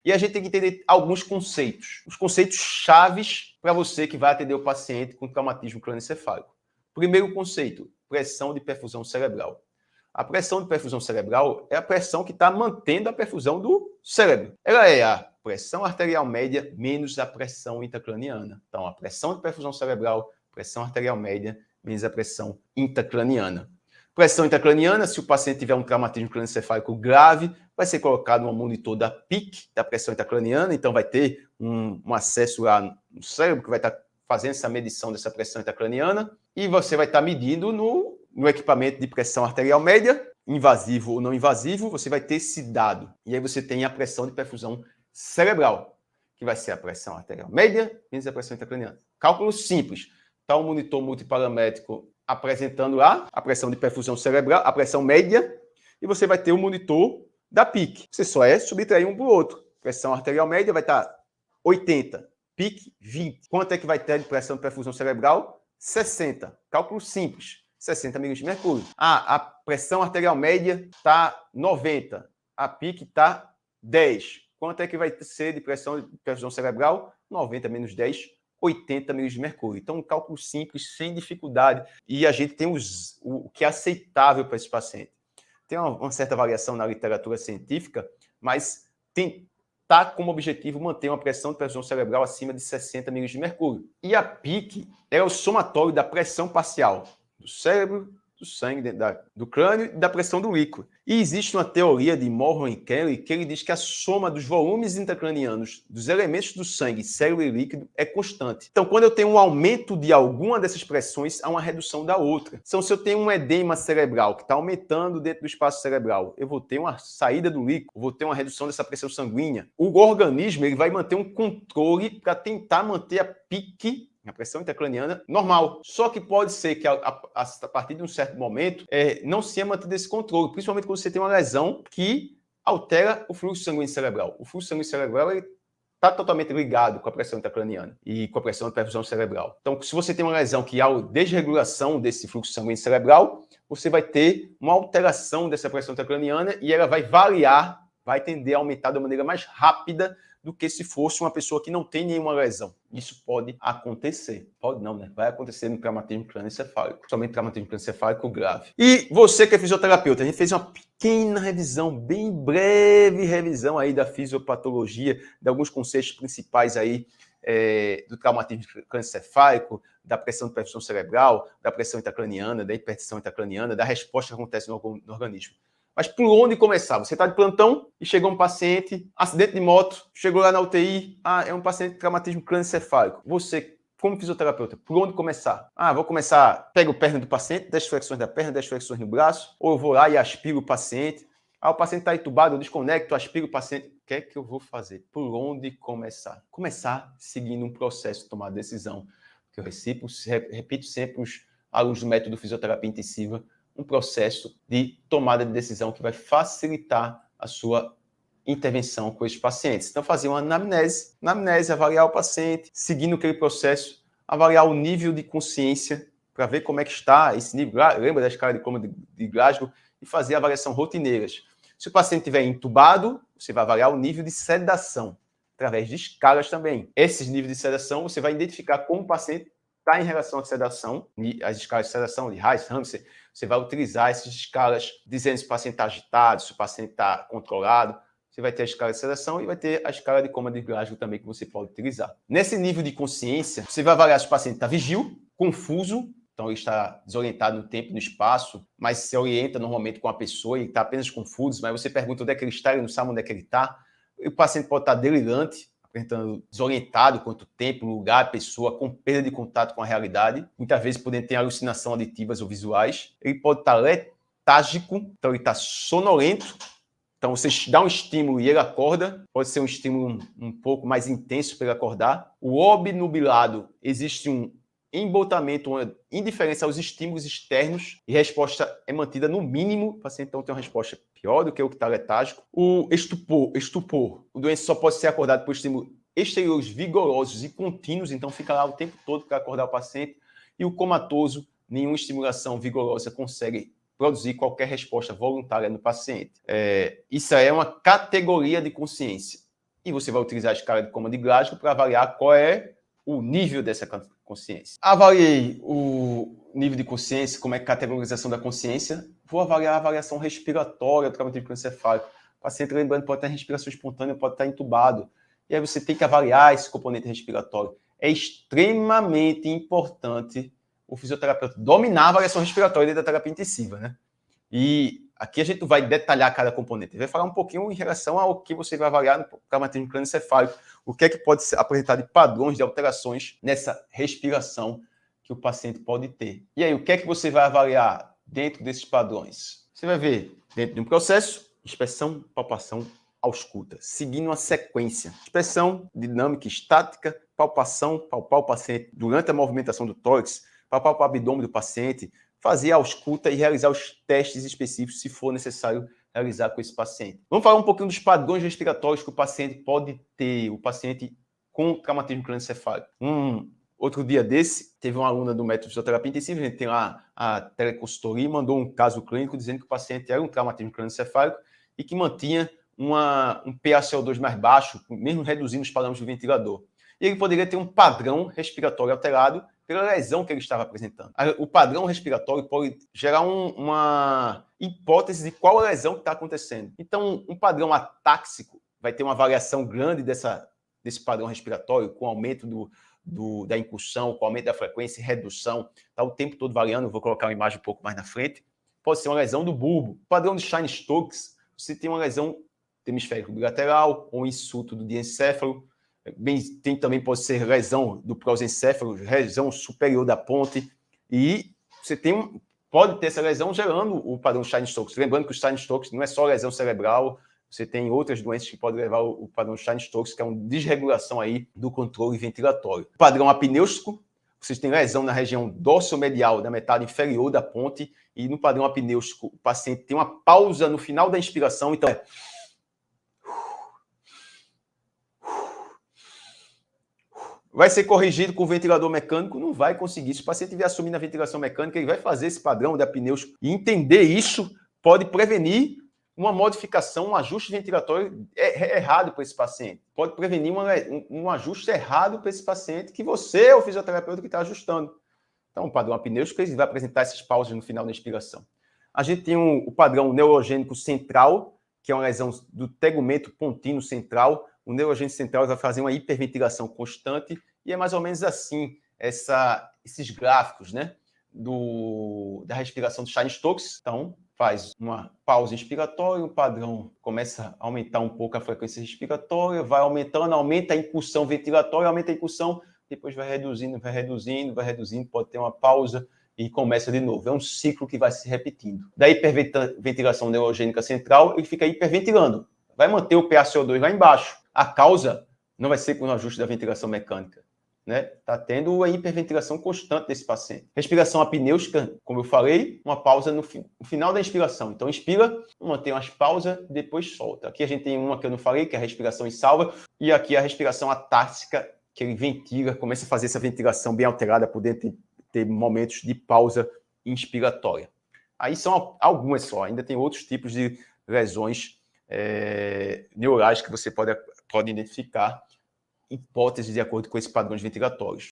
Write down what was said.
E a gente tem que entender alguns conceitos. Os conceitos chaves para você que vai atender o paciente com traumatismo crânioencefálico. Primeiro conceito, pressão de perfusão cerebral. A pressão de perfusão cerebral é a pressão que está mantendo a perfusão do cérebro. Ela é a pressão arterial média menos a pressão intracraniana. Então, a pressão de perfusão cerebral, pressão arterial média menos a pressão intracraniana. Pressão intracraniana, se o paciente tiver um traumatismo crânioencefálico grave, vai ser colocado um monitor da PIC, da pressão intracraniana, então vai ter um acesso lá no cérebro que vai estar fazendo essa medição dessa pressão intracraniana e você vai estar medindo no equipamento de pressão arterial média, invasivo ou não invasivo, você vai ter esse dado. E aí você tem a pressão de perfusão cerebral, que vai ser a pressão arterial média menos a pressão intracraniana. Cálculo simples. Está um monitor multiparamétrico apresentando lá a pressão de perfusão cerebral, a pressão média, e você vai ter o monitor da PIC. Você só é subtrair um para o outro. Pressão arterial média vai estar 80, PIC 20. Quanto é que vai ter de pressão de perfusão cerebral? 60. Cálculo simples. 60 milímetros de mercúrio. A pressão arterial média está 90. A PIC está 10. Quanto é que vai ser de pressão de perfusão cerebral? 90 menos 10, 80 milímetros de mercúrio. Então, um cálculo simples, sem dificuldade. E a gente tem o que é aceitável para esse paciente. Tem uma certa variação na literatura científica, mas está como objetivo manter uma pressão de perfusão cerebral acima de 60 milímetros de mercúrio. E a PIC é o somatório da pressão parcial do cérebro, do sangue, do crânio e da pressão do líquido. E existe uma teoria de Morrow e Kelly que ele diz que a soma dos volumes intracranianos dos elementos do sangue, cérebro e líquido é constante. Então, quando eu tenho um aumento de alguma dessas pressões, há uma redução da outra. Então, se eu tenho um edema cerebral que está aumentando dentro do espaço cerebral, eu vou ter uma saída do líquido, vou ter uma redução dessa pressão sanguínea. O organismo ele vai manter um controle para tentar manter a PIC, a pressão intracraniana, normal. Só que pode ser que a partir de um certo momento não se mantido esse controle, principalmente quando você tem uma lesão que altera o fluxo sanguíneo cerebral. O fluxo sanguíneo cerebral está totalmente ligado com a pressão intracraniana e com a pressão de perfusão cerebral. Então, se você tem uma lesão que há desregulação desse fluxo sanguíneo cerebral, você vai ter uma alteração dessa pressão intracraniana e ela vai variar, vai tender a aumentar de maneira mais rápida do que se fosse uma pessoa que não tem nenhuma lesão. Isso pode acontecer. Pode não, né? Vai acontecer no traumatismo crânioencefálico. Somente traumatismo crânioencefálico grave. E você que é fisioterapeuta, a gente fez uma pequena revisão, bem breve revisão aí da fisiopatologia, de alguns conceitos principais aí do traumatismo crânioencefálico, da pressão de perfusão cerebral, da pressão intracraniana, da hipertensão intracraniana, da resposta que acontece no organismo. Mas por onde começar? Você está de plantão e chegou um paciente, acidente de moto, chegou lá na UTI, é um paciente de traumatismo crânioencefálico. Você, como fisioterapeuta, por onde começar? Vou começar, pego a perna do paciente, 10 flexões da perna, 10 flexões no braço, ou eu vou lá e aspiro o paciente. O paciente está entubado, eu desconecto, aspiro o paciente. O que é que eu vou fazer? Por onde começar? Começar seguindo um processo de tomar decisão. Que eu repito sempre os alunos do método fisioterapia intensiva, um processo de tomada de decisão que vai facilitar a sua intervenção com esses pacientes. Então, fazer uma anamnese, avaliar o paciente, seguindo aquele processo, avaliar o nível de consciência para ver como é que está esse nível. Lembra da escala de coma de Glasgow? E fazer avaliação rotineiras. Se o paciente estiver entubado, você vai avaliar o nível de sedação, através de escalas também. Esses níveis de sedação, você vai identificar como o paciente está em relação à sedação, as escalas de sedação de Reis, Ramsay, você vai utilizar essas escalas dizendo se o paciente está agitado, se o paciente está controlado. Você vai ter a escala de sedação e vai ter a escala de coma de Glasgow também que você pode utilizar. Nesse nível de consciência, você vai avaliar se o paciente está vigil, confuso, então ele está desorientado no tempo e no espaço, mas se orienta normalmente com a pessoa e está apenas confuso, mas você pergunta onde é que ele está, ele não sabe onde é que ele está. O paciente pode estar delirante, apresentando desorientado quanto tempo, lugar, pessoa, com perda de contato com a realidade, muitas vezes podendo ter alucinação auditivas ou visuais. Ele pode estar letárgico, então ele está sonolento. Então você dá um estímulo e ele acorda, pode ser um estímulo um pouco mais intenso para ele acordar. O obnubilado, existe um embotamento, uma indiferença aos estímulos externos e a resposta é mantida no mínimo. O paciente então tem uma resposta pior do que o que está letárgico. O estupor. O doente só pode ser acordado por estímulos exteriores vigorosos e contínuos, então fica lá o tempo todo para acordar o paciente. E o comatoso, nenhuma estimulação vigorosa consegue produzir qualquer resposta voluntária no paciente. Isso é uma categoria de consciência. e você vai utilizar a escala de coma de Glasgow para avaliar qual é o nível dessa consciência. Avaliei o nível de consciência, como é a categorização da consciência. Vou avaliar a avaliação respiratória do traumatismo cranioencefálico. O paciente, lembrando, pode ter respiração espontânea, pode estar entubado. E aí você tem que avaliar esse componente respiratório. É extremamente importante o fisioterapeuta dominar a avaliação respiratória dentro da terapia intensiva, né? E aqui a gente vai detalhar cada componente. Vai falar um pouquinho em relação ao que você vai avaliar no traumatismo cranioencefálico, o que é que pode ser apresentado de padrões de alterações nessa respiração que o paciente pode ter. E aí, o que é que você vai avaliar dentro desses padrões? Você vai ver, dentro de um processo, inspeção, palpação, ausculta, seguindo uma sequência. Inspeção dinâmica estática, palpação, palpar o paciente durante a movimentação do tórax, palpar o abdômen do paciente, fazer a ausculta e realizar os testes específicos, se for necessário realizar com esse paciente. Vamos falar um pouquinho dos padrões respiratórios que o paciente pode ter, o paciente com traumatismo cranioencefálico. Outro dia desse, teve uma aluna do método de fisioterapia intensiva, a gente tem lá a teleconsultoria, e mandou um caso clínico dizendo que o paciente era um traumatismo cranioencefálico e que mantinha um PaCO2 mais baixo, mesmo reduzindo os parâmetros do ventilador. E ele poderia ter um padrão respiratório alterado pela lesão que ele estava apresentando. O padrão respiratório pode gerar uma hipótese de qual a lesão que está acontecendo. Então, um padrão atáxico vai ter uma variação grande desse padrão respiratório, com aumento da incursão, com aumento da frequência e redução. Está o tempo todo variando, eu vou colocar uma imagem um pouco mais na frente. Pode ser uma lesão do bulbo. O padrão de Cheyne-Stokes, você tem uma lesão do hemisférico bilateral ou insulto do diencéfalo. Também pode ser lesão do prosencéfalo, lesão superior da ponte, e você pode ter essa lesão gerando o padrão Cheyne-Stokes. Lembrando que o Cheyne-Stokes não é só lesão cerebral, você tem outras doenças que podem levar o padrão Cheyne-Stokes, que é uma desregulação aí do controle ventilatório. O padrão apnêutico, vocês têm lesão na região dorsomedial da metade inferior da ponte, e no padrão apnêutico o paciente tem uma pausa no final da inspiração, então vai ser corrigido com o ventilador mecânico? Não vai conseguir. Se o paciente vier assumindo a ventilação mecânica, ele vai fazer esse padrão de apnêutico. E entender isso pode prevenir uma modificação, um ajuste ventilatório errado para esse paciente. Pode prevenir um ajuste errado para esse paciente que você é o fisioterapeuta que está ajustando. Então, o padrão apnêutico ele vai apresentar essas pausas no final da inspiração. A gente tem o padrão neurogênico central, que é uma lesão do tegumento pontino central. O neurogênico central vai fazer uma hiperventilação constante e é mais ou menos assim esses gráficos, né, da respiração do Cheyne-Stokes. Então, faz uma pausa inspiratória, o padrão começa a aumentar um pouco a frequência respiratória, vai aumentando, aumenta a incursão ventilatória, aumenta a incursão, depois vai reduzindo, pode ter uma pausa e começa de novo. É um ciclo que vai se repetindo. Da hiperventilação neurogênica central, ele fica hiperventilando. Vai manter o PaCO2 lá embaixo. A causa não vai ser com o ajuste da ventilação mecânica, né? Está tendo a hiperventilação constante desse paciente. Respiração apnêutica, como eu falei, uma pausa no final da inspiração. Então, inspira, mantém umas pausas, depois solta. Aqui a gente tem uma que eu não falei, que é a respiração em salva, e aqui a respiração atáxica, que ele ventila, começa a fazer essa ventilação bem alterada, podendo ter momentos de pausa inspiratória. Aí são algumas só, ainda tem outros tipos de lesões neurais que você pode identificar hipóteses de acordo com esses padrões ventilatórios.